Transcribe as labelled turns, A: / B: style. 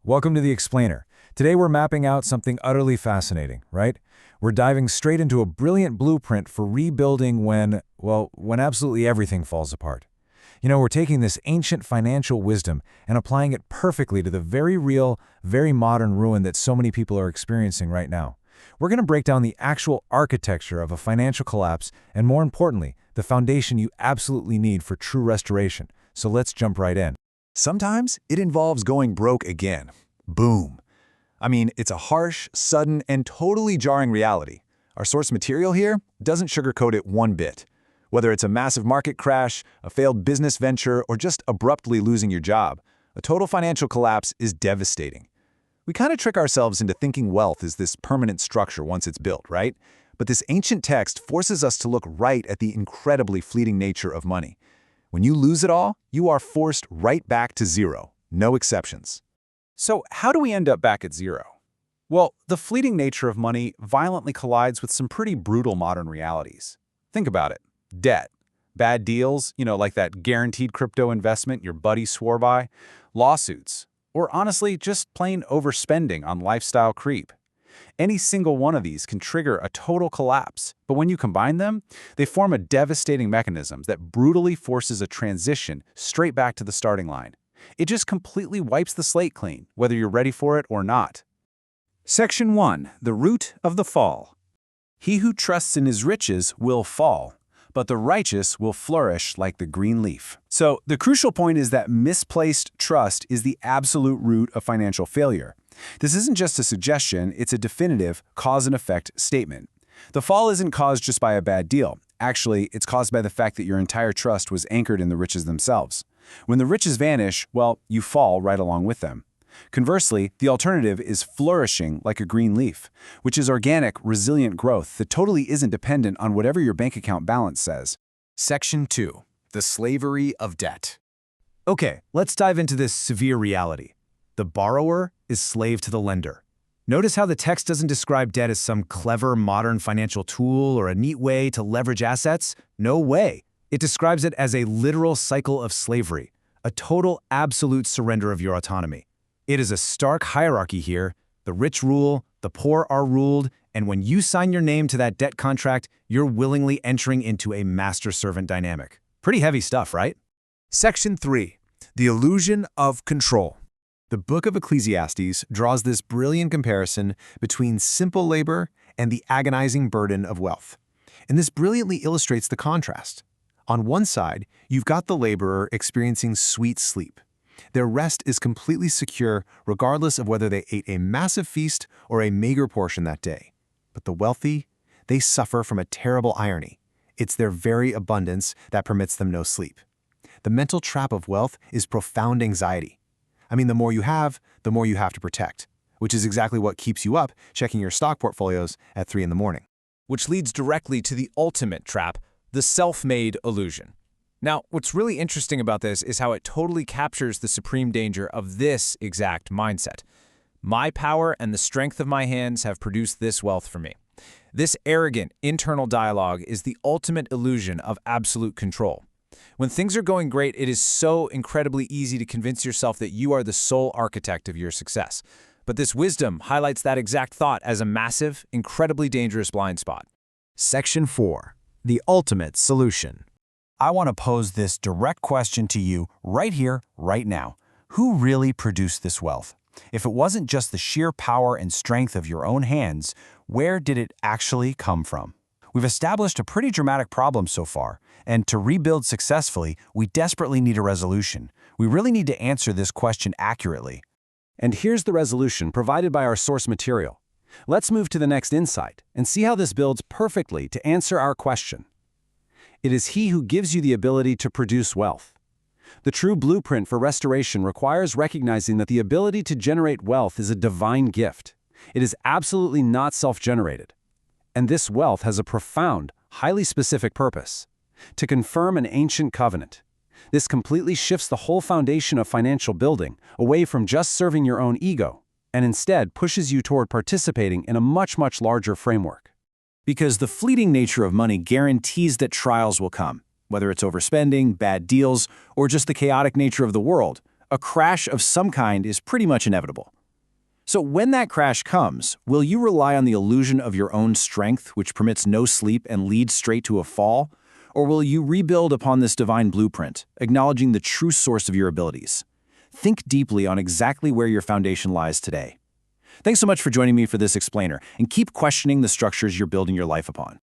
A: Welcome to The Explainer. Today we're mapping out something utterly fascinating, right? We're diving straight into a brilliant blueprint for rebuilding when absolutely everything falls apart. We're taking this ancient financial wisdom and applying it perfectly to the very real, very modern ruin that so many people are experiencing right now. We're going to break down the actual architecture of a financial collapse and, more importantly, the foundation you absolutely need for true restoration. So let's jump right in.
B: Sometimes it involves going broke again. Boom. It's a harsh, sudden, and totally jarring reality. Our source material here doesn't sugarcoat it one bit. Whether it's a massive market crash, a failed business venture, or just abruptly losing your job, a total financial collapse is devastating. We kind of trick ourselves into thinking wealth is this permanent structure once it's built, right? But this ancient text forces us to look right at the incredibly fleeting nature of money. When you lose it all, you are forced right back to zero. No exceptions.
C: So how do we end up back at zero? Well, the fleeting nature of money violently collides with some pretty brutal modern realities. Think about it. Debt. Bad deals, like that guaranteed crypto investment your buddy swore by. Lawsuits. Or honestly, just plain overspending on lifestyle creep. Any single one of these can trigger a total collapse, but when you combine them, they form a devastating mechanism that brutally forces a transition straight back to the starting line. It just completely wipes the slate clean, whether you're ready for it or not. Section 1. The Root of the Fall. He who trusts in his riches will fall, but the righteous will flourish like the green leaf. So the crucial point is that misplaced trust is the absolute root of financial failure. This isn't just a suggestion, it's a definitive cause and effect statement. The fall isn't caused just by a bad deal. Actually, it's caused by the fact that your entire trust was anchored in the riches themselves. When the riches vanish, well, you fall right along with them. Conversely, the alternative is flourishing like a green leaf, which is organic, resilient growth that totally isn't dependent on whatever your bank account balance says.
B: Section 2. The Slavery of Debt.
A: Okay, let's dive into this severe reality. The borrower is slave to the lender. Notice how the text doesn't describe debt as some clever modern financial tool or a neat way to leverage assets. No way. It describes it as a literal cycle of slavery, a total absolute surrender of your autonomy. It is a stark hierarchy here. The rich rule, the poor are ruled, and when you sign your name to that debt contract, you're willingly entering into a master-servant dynamic. Pretty heavy stuff, right?
B: Section 3. The Illusion of Control.
A: The book of Ecclesiastes draws this brilliant comparison between simple labor and the agonizing burden of wealth. And this brilliantly illustrates the contrast. On one side, you've got the laborer experiencing sweet sleep. Their rest is completely secure regardless of whether they ate a massive feast or a meager portion that day. But the wealthy, they suffer from a terrible irony. It's their very abundance that permits them no sleep. The mental trap of wealth is profound anxiety. The more you have to protect, which is exactly what keeps you up checking your stock portfolios at 3 in the morning.
D: Which leads directly to the ultimate trap, the self-made illusion. Now, what's really interesting about this is how it totally captures the supreme danger of this exact mindset. My power and the strength of my hands have produced this wealth for me. This arrogant internal dialogue is the ultimate illusion of absolute control. When things are going great, it is so incredibly easy to convince yourself that you are the sole architect of your success. But this wisdom highlights that exact thought as a massive, incredibly dangerous blind spot.
B: Section 4. The Ultimate Solution.
C: I want to pose this direct question to you right here, right now. Who really produced this wealth? If it wasn't just the sheer power and strength of your own hands, where did it actually come from? We've established a pretty dramatic problem so far, and to rebuild successfully, we desperately need a resolution. We really need to answer this question accurately.
E: And here's the resolution provided by our source material. Let's move to the next insight and see how this builds perfectly to answer our question. It is He who gives you the ability to produce wealth. The true blueprint for restoration requires recognizing that the ability to generate wealth is a divine gift. It is absolutely not self-generated. And this wealth has a profound, highly specific purpose: to confirm an ancient covenant. This completely shifts the whole foundation of financial building away from just serving your own ego, and instead pushes you toward participating in a much, much larger framework. Because the fleeting nature of money guarantees that trials will come. Whether it's overspending, bad deals, or just the chaotic nature of the world, A crash of some kind is pretty much inevitable. So when that crash comes, will you rely on the illusion of your own strength, which permits no sleep and leads straight to a fall? Or will you rebuild upon this divine blueprint, acknowledging the true source of your abilities? Think deeply on exactly where your foundation lies today. Thanks so much for joining me for this explainer, and keep questioning the structures you're building your life upon.